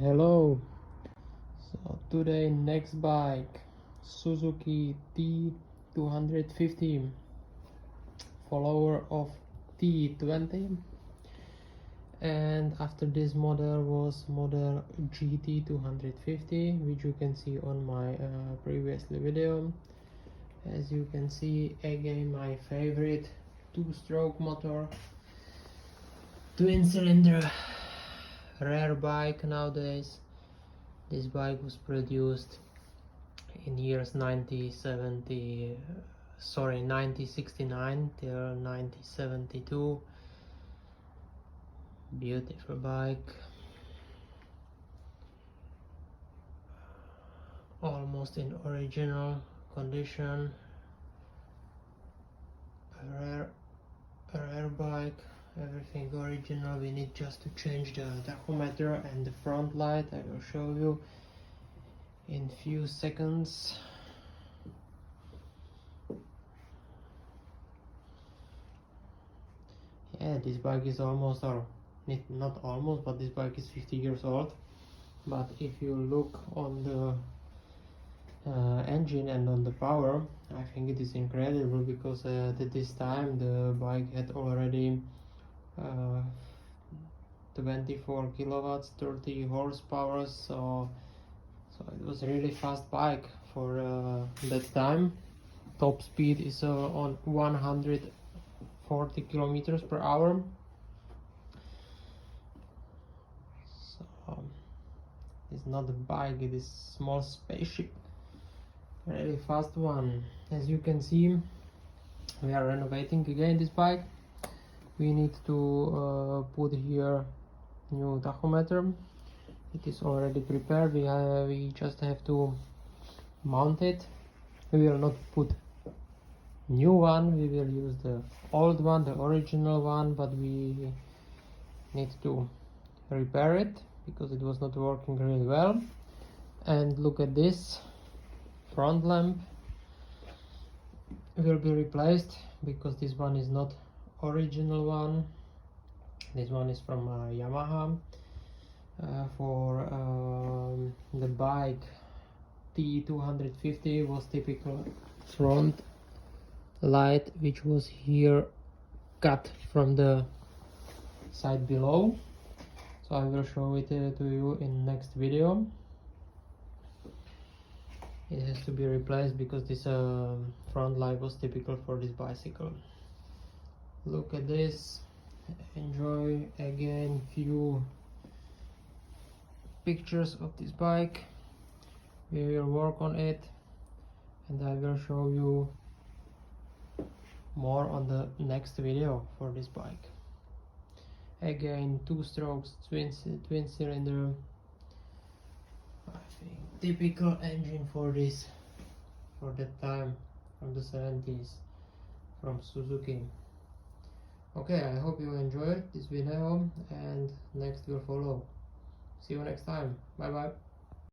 Hello. So today next bike, Suzuki T250, follower of T20, and after this model was model GT250, which you can see on my previous video. As you can see, again my favorite two-stroke motor, twin cylinder, rare bike nowadays. This bike was produced in years 1969 till 1972. Beautiful bike, almost in original condition. A rare bike, everything original. We need just to change the tachometer and the front light. I will show you in few seconds. Yeah, this bike is almost, or not almost, but this bike is 50 years old. But if you look on the engine and on the power, I think it is incredible, because at this time the bike had already 24 kilowatts, 30 horsepower, so it was a really fast bike for that time. Top speed is on 140 kilometers per hour. So it's not a bike, it is small spaceship, really fast one. As you can see, we are renovating again this bike. We need to put here new tachometer. It is already prepared. We just have to mount it. We will not put new one, we will use the old one, the original one, but we need to repair it because it was not working really well. And look at this, front lamp will be replaced because this one is not original one. This one is from Yamaha. For the bike T250 was typical front light, which was here cut from the side below, so I will show it to you in next video. It has to be replaced because this front light was typical for this bicycle. Look at this, enjoy again few pictures of this bike. We will work on it and I will show you more on the next video for this bike. Again, two strokes, twin cylinder. I think typical engine for this, for that time, from the 70s, from Suzuki. Okay, I hope you enjoyed this video and next will follow. See you next time. Bye bye.